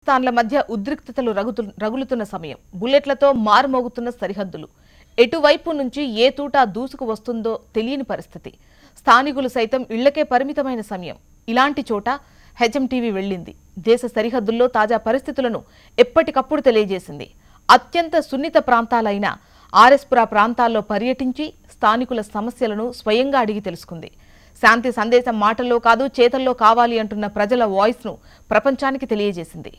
స్థానాల మధ్య ఉద్రిక్తతలు రగులుతున్న సమయం, బుల్లెట్లతో మారుమోగుతున్న సరిహద్దులు, ఎటువైపు నుంచి ఏ తూటా దూసుకు వస్తుందో తెలియని పరిస్థితి. స్థానికులు సైతం ఇళ్లకే పరిమితమైన సమయం. ఇలాంటి చోట హెచ్ఎంటీవీ వెళ్ళింది. దేశ సరిహద్దుల్లో తాజా పరిస్థితులను ఎప్పటికప్పుడు తెలియజేసింది. అత్యంత సున్నిత ప్రాంతాలైన ఆర్ఎస్పురా ప్రాంతాల్లో పర్యటించి స్థానికుల సమస్యలను స్వయంగా అడిగి తెలుసుకుంది. శాంతి సందేశం మాటల్లో కాదు చేతల్లో కావాలి అంటున్న ప్రజల వాయిస్ను ప్రపంచానికి తెలియజేసింది.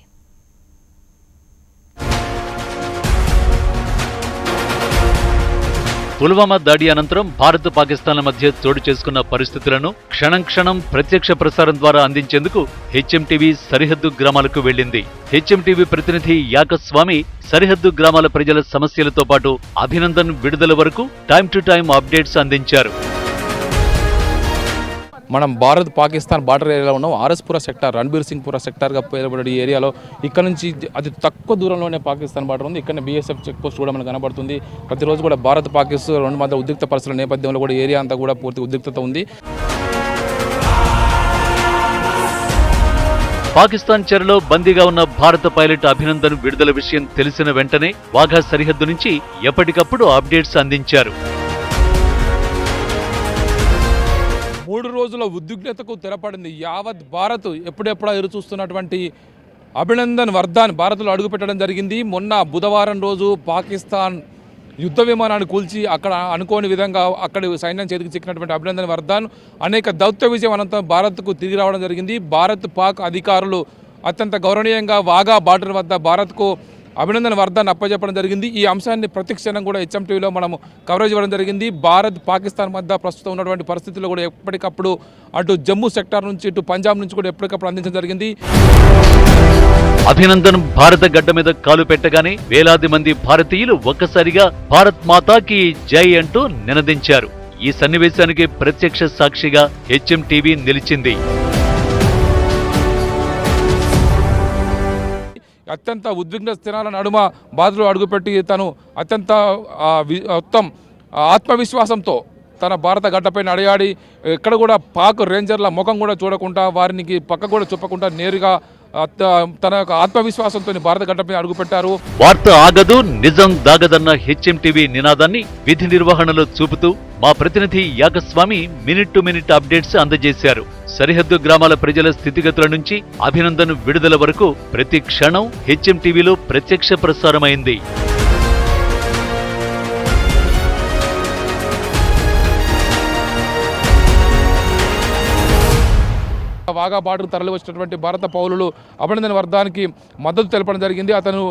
పుల్వామా దాడి అనంతరం భారత్ పాకిస్తాన్ల మధ్య చోటు చేసుకున్న పరిస్థితులను క్షణం క్షణం ప్రత్యక్ష ప్రసారం ద్వారా అందించేందుకు హెచ్ఎంటీవీ సరిహద్దు గ్రామాలకు వెళ్లింది. హెచ్ఎంటీవీ ప్రతినిధి యాకస్వామి సరిహద్దు గ్రామాల ప్రజల సమస్యలతో పాటు అభినందన్ విడుదల వరకు టైం టు టైం అప్డేట్స్ అందించారు. మనం భారత్ పాకిస్తాన్ బార్డర్ ఏరియాలో ఉన్నాం. ఆర్ఎస్పురా సెక్టార్, రణబీర్ సింగ్ పురా సెక్టార్గా పేరుపడే ఈ ఏరియాలో ఇక్కడ నుంచి అతి తక్కువ దూరంలోనే పాకిస్తాన్ బార్డర్ ఉంది. ఇక్కడ బీఎస్ఎఫ్ చెక్ పోస్ట్ కూడా మనకు కనబడుతుంది. ప్రతిరోజు కూడా భారత్ పాకిస్తాన్ రెండు మధ్య ఉద్రిక్త పరిస్థితుల నేపథ్యంలో కూడా ఏరియా అంతా కూడా పూర్తి ఉద్రిక్తత ఉంది. పాకిస్తాన్ చెరలో బందీగా ఉన్న భారత పైలట్ అభినందన్ విడుదల విషయం తెలిసిన వెంటనే వాఘా సరిహద్దు నుంచి ఎప్పటికప్పుడు అప్డేట్స్ అందించారు. 3 రోజుల ఉద్విగ్నతకు తెరపడింది. యావత్ భారత్ ఎప్పుడెప్పుడా ఎదురుచూస్తున్నటువంటి అభినందన్ వర్ధాన్ భారత్లో అడుగుపెట్టడం జరిగింది. మొన్న బుధవారం రోజు పాకిస్తాన్ యుద్ధ విమానాన్ని కూల్చి అక్కడ అనుకోని విధంగా అక్కడి సైన్యం చేతికి చిక్కినటువంటి అభినందన్ వర్ధాన్ అనేక దౌత్య విజయం అనంతరం భారత్కు తిరిగి రావడం జరిగింది. భారత్ పాక్ అధికారులు అత్యంత గౌరవనీయంగా వాఘా బార్డర్ వద్ద భారత్కు అభినందన్ వర్ధాన్ అప్పచెప్పడం జరిగింది. ఈ అంశాన్ని ప్రతిక్షణం కూడా హెచ్ఎంటీవీలో మనము కవరేజ్ ఇవ్వడం జరిగింది. భారత్ పాకిస్తాన్ మధ్య ప్రస్తుతం ఉన్నటువంటి పరిస్థితుల్లో కూడా ఎప్పటికప్పుడు అటు జమ్మూ సెక్టార్ నుంచి ఇటు పంజాబ్ నుంచి కూడా ఎప్పటికప్పుడు అందించడం జరిగింది. అభినందన్ భారత గడ్డ మీద కాలు పెట్టగానే వేలాది మంది భారతీయులు ఒక్కసారిగా భారత్ మాతాకి జై అంటూ నినదించారు. ఈ సన్నివేశానికి ప్రత్యక్ష సాక్షిగా హెచ్ఎంటీవీ నిలిచింది. అత్యంత ఉద్విగ్న స్థిరాల నడుమ బాధలో అడుగుపెట్టి తను అత్యంత ఆత్మవిశ్వాసంతో తన భారత గడ్డపై నడయాడి ఎక్కడ కూడా పాక్ రేంజర్ల ముఖం కూడా చూడకుండా వారికి పక్క కూడా చూపకుండా నేరుగా తన యొక్క ఆత్మవిశ్వాసంతో భారత గడ్డపై అడుగుపెట్టారు. వార్త ఆగదు నిజం దాగదన్న హెచ్ఎంటీవీ నినాదాన్ని విధి నిర్వహణలో చూపుతూ మా ప్రతినిధి Yakaswami minute to minute updates అందజేశారు. సరిహద్దు గ్రామాల ప్రజల స్థితిగతుల నుంచి అభినందన్ విడుదల వరకు ప్రతి క్షణం హెచ్ఎంటీవీలో ప్రత్యక్ష ప్రసారమైంది. వాఘా బార్డర్ తరలి వచ్చినటువంటి భారత పౌరులు అభినందన్ వర్ధాన్కి మద్దతు తెలపడం జరిగింది. అతను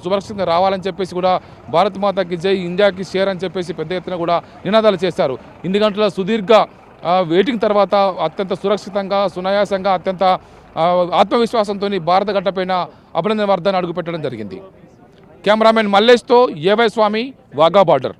సురక్షితంగా రావాలని చెప్పేసి కూడా భారత్ మాతాకి జై, ఇండియాకి షేర్ అని చెప్పేసి పెద్ద ఎత్తున కూడా నినాదాలు చేశారు. 8 గంటల సుదీర్ఘ వెయిటింగ్ తర్వాత అత్యంత సురక్షితంగా, సునాయాసంగా, అత్యంత ఆత్మవిశ్వాసంతో భారత గడ్డపైన అభినందన్ వర్ధాన్ అడుగుపెట్టడం జరిగింది. కెమెరామెన్ మల్లేష్తో ఏవై స్వామి, వాఘా బార్డర్.